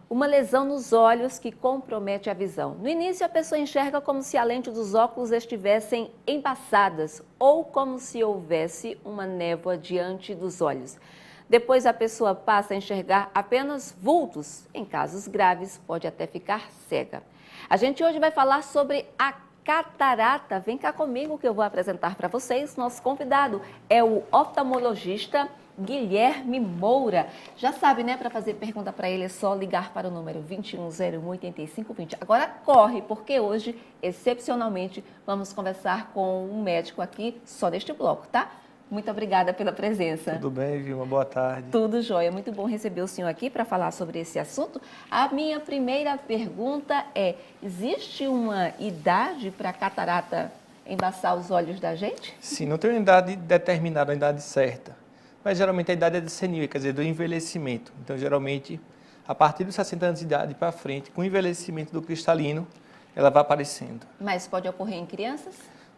Uma lesão nos olhos que compromete a visão. No início, a pessoa enxerga como se a lente dos óculos estivessem embaçadas ou como se houvesse uma névoa diante dos olhos. Depois, a pessoa passa a enxergar apenas vultos. Em casos graves, pode até ficar cega. A gente hoje vai falar sobre a catarata. Vem cá comigo que eu vou apresentar para vocês. Nosso convidado é o oftalmologista Guilherme Moura. Já sabe, né? Para fazer pergunta para ele é só ligar para o número 2101-8520. Agora corre, porque hoje, excepcionalmente, vamos conversar com um médico aqui só neste bloco, tá? Muito obrigada pela presença. Tudo bem, Vilma? Boa tarde. Tudo jóia. Muito bom receber o senhor aqui para falar sobre esse assunto. A minha primeira pergunta é: existe uma idade para a catarata embaçar os olhos da gente? Sim, não tem uma idade determinada, uma idade certa. Mas geralmente a idade é de senil, quer dizer, do envelhecimento. Então, geralmente, a partir dos 60 anos de idade para frente, com o envelhecimento do cristalino, ela vai aparecendo. Mas pode ocorrer em crianças?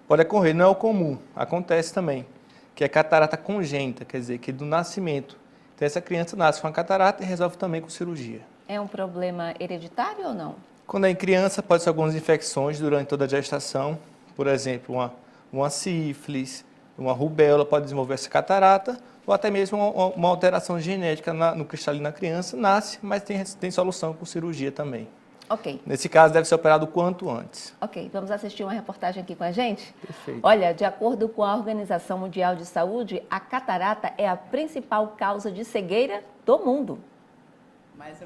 Pode ocorrer, não é o comum, acontece também, que é catarata congênita, quer dizer, que do nascimento. Então, essa criança nasce com a catarata e resolve também com cirurgia. É um problema hereditário ou não? Quando é em criança, pode ser algumas infecções durante toda a gestação, por exemplo, uma sífilis, uma rubéola pode desenvolver essa catarata, ou até mesmo uma alteração genética no cristalino na criança, nasce, mas tem solução com cirurgia também. Ok. Nesse caso, deve ser operado o quanto antes. Ok, vamos assistir uma reportagem aqui com a gente? Perfeito. Olha, de acordo com a Organização Mundial de Saúde, a catarata é a principal causa de cegueira do mundo.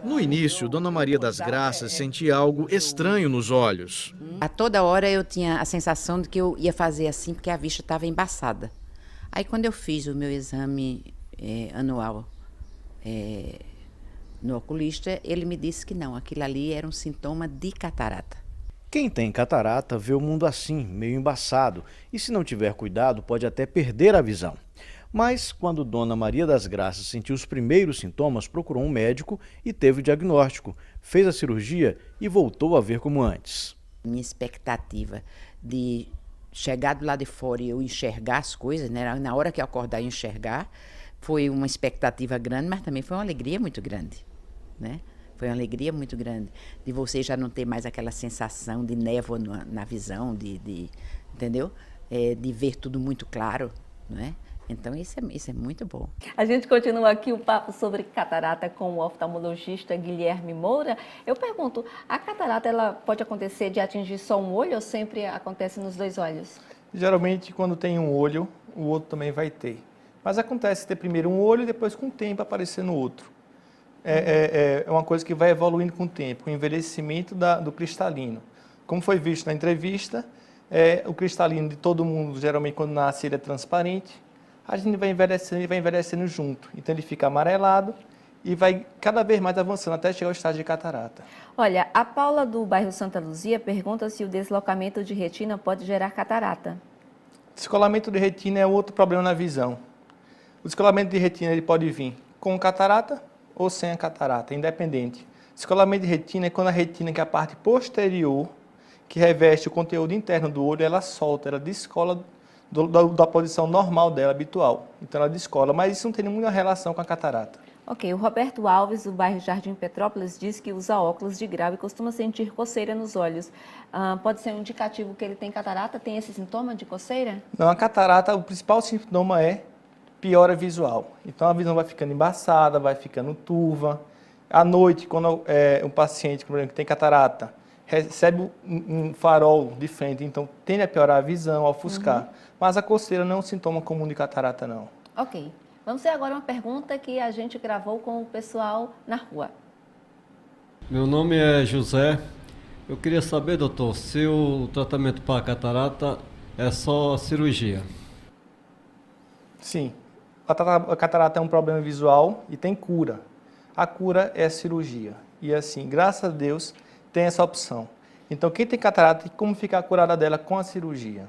No início, Dona Maria das Graças sentia algo estranho nos olhos. A toda hora eu tinha a sensação de que eu ia fazer assim porque a vista estava embaçada. Aí quando eu fiz o meu exame anual no oculista, ele me disse que não, aquilo ali era um sintoma de catarata. Quem tem catarata vê o mundo assim, meio embaçado, e se não tiver cuidado pode até perder a visão. Mas quando Dona Maria das Graças sentiu os primeiros sintomas, procurou um médico e teve o diagnóstico, fez a cirurgia e voltou a ver como antes. Minha expectativa de chegar do lado de fora e eu enxergar as coisas, né? Na hora que eu acordar e enxergar, foi uma expectativa grande, mas também foi uma alegria muito grande, né? Foi uma alegria muito grande de você já não ter mais aquela sensação de névoa na visão, entendeu? De ver tudo muito claro, né? Então, isso é muito bom. A gente continua aqui o papo sobre catarata com o oftalmologista Guilherme Moura. Eu pergunto, a catarata ela pode acontecer de atingir só um olho ou sempre acontece nos dois olhos? Geralmente, quando tem um olho, o outro também vai ter. Mas acontece ter primeiro um olho e depois, com o tempo, aparecer no outro. É uma coisa que vai evoluindo com o tempo, com o envelhecimento do cristalino. Como foi visto na entrevista, o cristalino de todo mundo, geralmente, quando nasce, ele é transparente. A gente vai envelhecendo junto. Então, ele fica amarelado e vai cada vez mais avançando até chegar ao estágio de catarata. Olha, a Paula do bairro Santa Luzia pergunta se o deslocamento de retina pode gerar catarata. Descolamento de retina é outro problema na visão. O descolamento de retina ele pode vir com catarata ou sem a catarata, independente. Descolamento de retina é quando a retina, que é a parte posterior, que reveste o conteúdo interno do olho, ela solta, ela descola da posição normal dela, habitual. Então ela descola, mas isso não tem nenhuma relação com a catarata. Ok, o Roberto Alves, do bairro Jardim Petrópolis, diz que usa óculos de grau e costuma sentir coceira nos olhos. Pode ser um indicativo que ele tem catarata? Tem esse sintoma de coceira? Não, a catarata, o principal sintoma é piora visual. Então a visão vai ficando embaçada, vai ficando turva. À noite, quando um paciente que tem catarata recebe um farol de frente, então tende a piorar a visão, a ofuscar. Mas a coceira não é um sintoma comum de catarata, não. Ok. Vamos ter agora uma pergunta que a gente gravou com o pessoal na rua. Meu nome é José. Eu queria saber, doutor, se o tratamento para catarata é só cirurgia. Sim. A catarata é um problema visual e tem cura. A cura é a cirurgia. E assim, graças a Deus, tem essa opção. Então, quem tem catarata, como ficar curada dela com a cirurgia?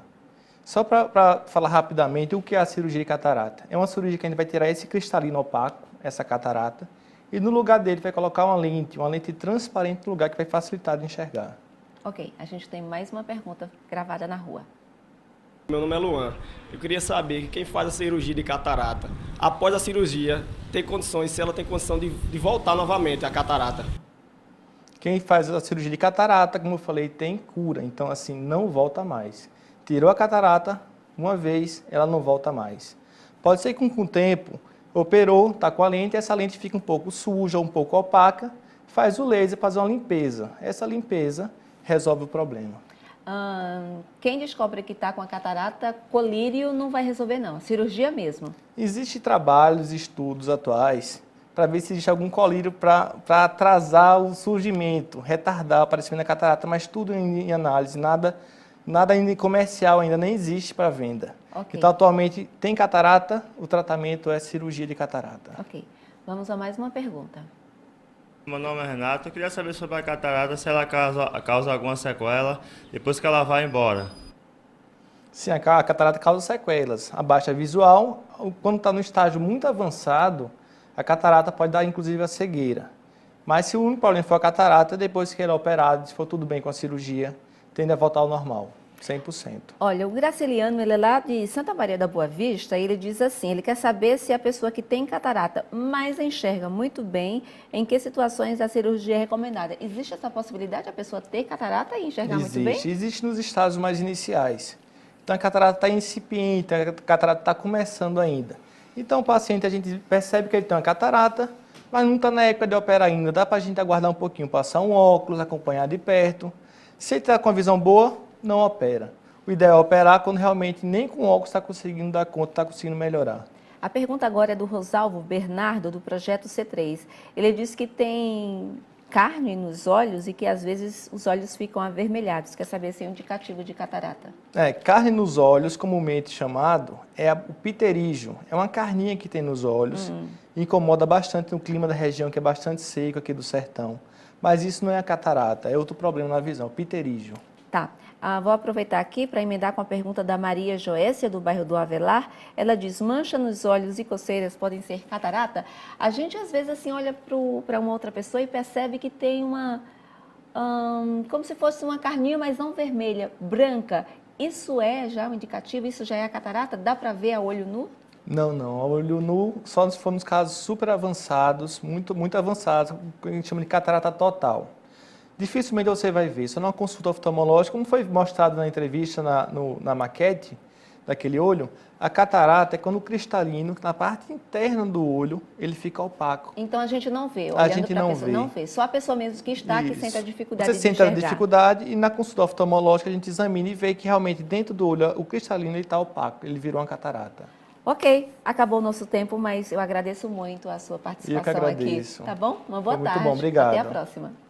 Só para falar rapidamente, o que é a cirurgia de catarata? É uma cirurgia que a gente vai tirar esse cristalino opaco, essa catarata, e no lugar dele vai colocar uma lente transparente no lugar que vai facilitar de enxergar. Ok, a gente tem mais uma pergunta gravada na rua. Meu nome é Luan. Eu queria saber que quem faz a cirurgia de catarata, após a cirurgia, se ela tem condição de voltar novamente a catarata. Quem faz a cirurgia de catarata, como eu falei, tem cura. Então, assim, não volta mais. Tirou a catarata uma vez, ela não volta mais. Pode ser que com o tempo, operou, está com a lente, essa lente fica um pouco suja, um pouco opaca, faz o laser, faz uma limpeza. Essa limpeza resolve o problema. Quem descobre que está com a catarata, colírio não vai resolver não, cirurgia mesmo. Existem trabalhos, estudos atuais, para ver se existe algum colírio para atrasar o surgimento, retardar o aparecimento da catarata, mas tudo em análise, nada ainda comercial, ainda nem existe para venda. Okay. Então, atualmente, tem catarata, o tratamento é cirurgia de catarata. Ok. Vamos a mais uma pergunta. Meu nome é Renato, eu queria saber sobre a catarata, se ela causa alguma sequela depois que ela vai embora. Sim, a catarata causa sequelas. A baixa visual, quando está no estágio muito avançado, a catarata pode dar inclusive a cegueira. Mas se o único problema for a catarata, depois que ele é operado, se for tudo bem com a cirurgia, tende a voltar ao normal, 100%. Olha, o Graciliano, ele é lá de Santa Maria da Boa Vista, ele diz assim, ele quer saber se a pessoa que tem catarata, mas enxerga muito bem, em que situações a cirurgia é recomendada. Existe essa possibilidade, a pessoa ter catarata e enxergar muito bem? Existe nos estágios mais iniciais. Então a catarata está incipiente, a catarata está começando ainda. Então o paciente, a gente percebe que ele tem uma catarata, mas não está na época de operar ainda. Dá para a gente aguardar um pouquinho, passar um óculos, acompanhar de perto. Se ele está com a visão boa, não opera. O ideal é operar quando realmente nem com óculos está conseguindo dar conta, está conseguindo melhorar. A pergunta agora é do Rosalvo Bernardo, do Projeto C3. Ele diz que tem carne nos olhos e que às vezes os olhos ficam avermelhados. Quer saber se é um indicativo de catarata. Carne nos olhos, comumente chamado, é o pterígio. É uma carninha que tem nos olhos, incomoda bastante no clima da região, que é bastante seco aqui do sertão. Mas isso não é a catarata, é outro problema na visão, pterígio. Tá. Vou aproveitar aqui para emendar com a pergunta da Maria Joécia, do bairro do Avelar. Ela diz, mancha nos olhos e coceiras podem ser catarata? A gente, às vezes, assim, olha para uma outra pessoa e percebe que tem uma... como se fosse uma carninha, mas não vermelha, branca. Isso é já um indicativo? Isso já é a catarata? Dá para ver a olho nu? Não. A olho nu só se for nos casos super avançados, muito avançados, que a gente chama de catarata total. Dificilmente você vai ver, só numa consulta oftalmológica, como foi mostrado na entrevista, na maquete daquele olho, a catarata é quando o cristalino, na parte interna do olho, ele fica opaco. Então a gente não vê, olhando a gente não vê. Só a pessoa mesmo que está, que sente a dificuldade de enxergar. Você sente a dificuldade e na consulta oftalmológica a gente examina e vê que realmente dentro do olho o cristalino está opaco, ele virou uma catarata. Ok, acabou o nosso tempo, mas eu agradeço muito a sua participação aqui. Eu que agradeço. Tá bom? Uma boa tarde. Muito bom, obrigado. Até a próxima.